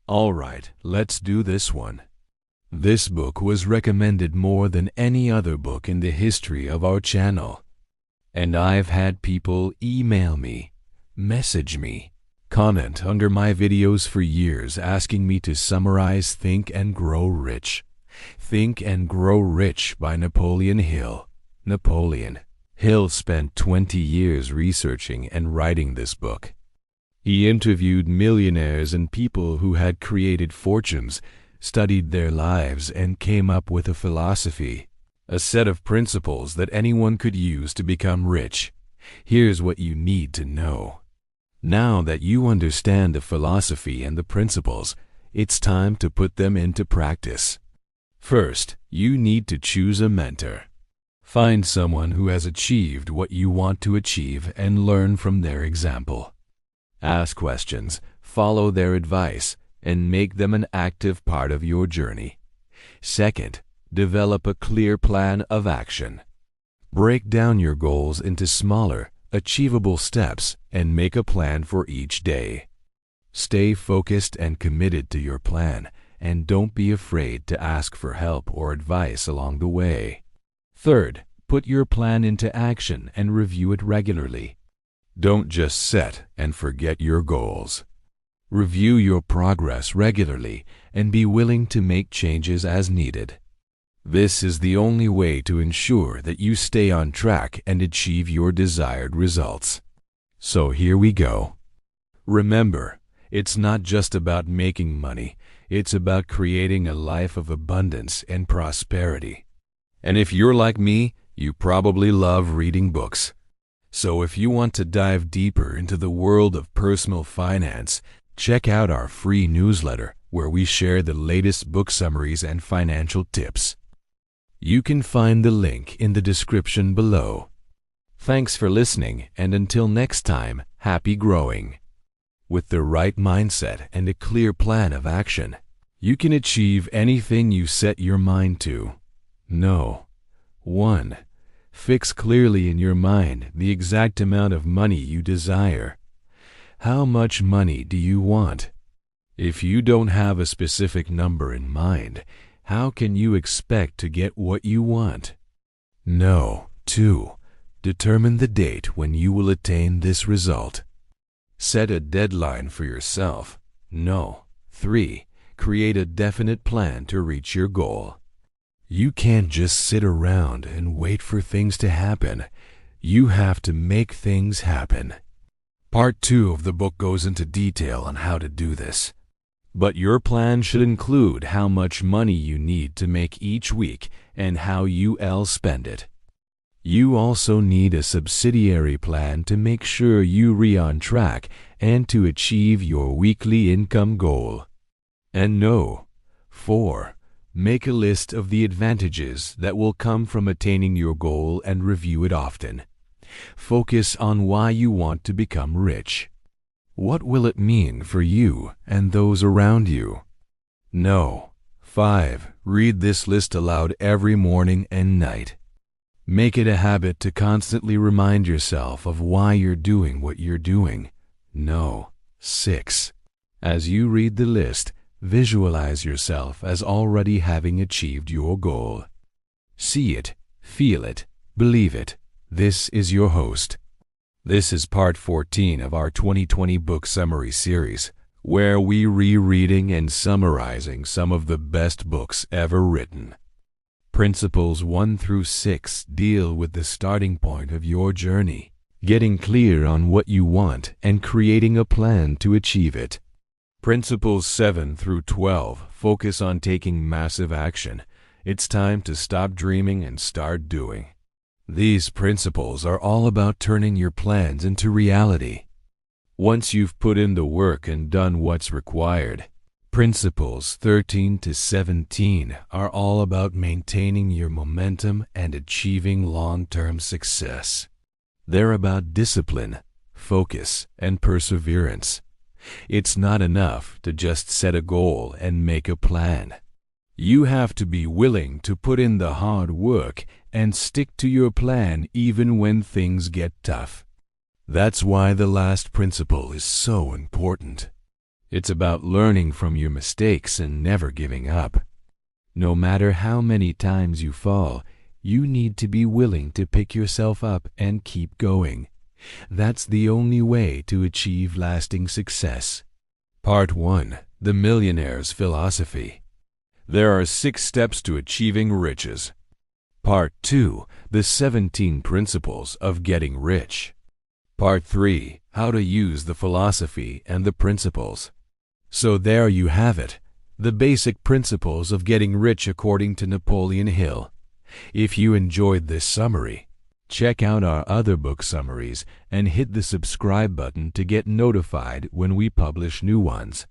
Alright, let's do this one. This book was recommended more than any other book in the history of our channel. And I've had people email me, message me, comment under my videos for years asking me to summarize Think and Grow Rich. Think and Grow Rich by Napoleon Hill. Napoleon Hill spent 20 years researching and writing this book. He interviewed millionaires and people who had created fortunes, studied their lives, and came up with a philosophy, a set of principles that anyone could use to become rich. Here's what you need to know. Now that you understand the philosophy and the principles, it's time to put them into practice. First, you need to choose a mentor. Find someone who has achieved what you want to achieve and learn from their example. Ask questions, follow their advice, and make them an active part of your journey. Second, develop a clear plan of action. Break down your goals into smaller, achievable steps and make a plan for each day. Stay focused and committed to your plan, and don't be afraid to ask for help or advice along the way. Third, put your plan into action and review it regularly. Don't just set and forget your goals. Review your progress regularly and be willing to make changes as needed. This is the only way to ensure that you stay on track and achieve your desired results. So here we go. Remember, it's not just about making money, it's about creating a life of abundance and prosperity. And if you're like me, you probably love reading books. So if you want to dive deeper into the world of personal finance, check out our free newsletter where we share the latest book summaries and financial tips. You can find the link in the description below. Thanks for listening, and until next time, happy growing. With the right mindset and a clear plan of action, you can achieve anything you set your mind to. No. 1. Fix clearly in your mind the exact amount of money you desire. How much money do you want? If you don't have a specific number in mind, how can you expect to get what you want? No. 2. Determine the date when you will attain this result. Set a deadline for yourself. No. 3. Create a definite plan to reach your goal. You can't just sit around and wait for things to happen. You have to make things happen. Part 2 of the book goes into detail on how to do this. But your plan should include how much money you need to make each week and how you'll spend it. You also need a subsidiary plan to make sure you're on track and to achieve your weekly income goal. And no. 4. Make a list of the advantages that will come from attaining your goal and review it often. Focus on why you want to become rich. What will it mean for you and those around you? No. 5. Read this list aloud every morning and night. Make it a habit to constantly remind yourself of why you're doing what you're doing. No. 6. As you read the list, visualize yourself as already having achieved your goal. See it, feel it, believe it. This is your host. This is part 14 of our 2020 book summary series, where we rereading and summarizing some of the best books ever written. Principles 1 through 6 deal with the starting point of your journey, getting clear on what you want and creating a plan to achieve it. Principles 7 through 12 focus on taking massive action. It's time to stop dreaming and start doing. These principles are all about turning your plans into reality. Once you've put in the work and done what's required, Principles 13 to 17 are all about maintaining your momentum and achieving long-term success. They're about discipline, focus, and perseverance. It's not enough to just set a goal and make a plan. You have to be willing to put in the hard work and stick to your plan even when things get tough. That's why the last principle is so important. It's about learning from your mistakes and never giving up. No matter how many times you fall, you need to be willing to pick yourself up and keep going. That's the only way to achieve lasting success. Part 1. The Millionaire's Philosophy. There are 6 steps to achieving riches. Part 2. The 17 Principles of Getting Rich. Part 3. How to use the philosophy and the principles. So there you have it, the basic principles of getting rich according to Napoleon Hill. If you enjoyed this summary, check out our other book summaries and hit the subscribe button to get notified when we publish new ones.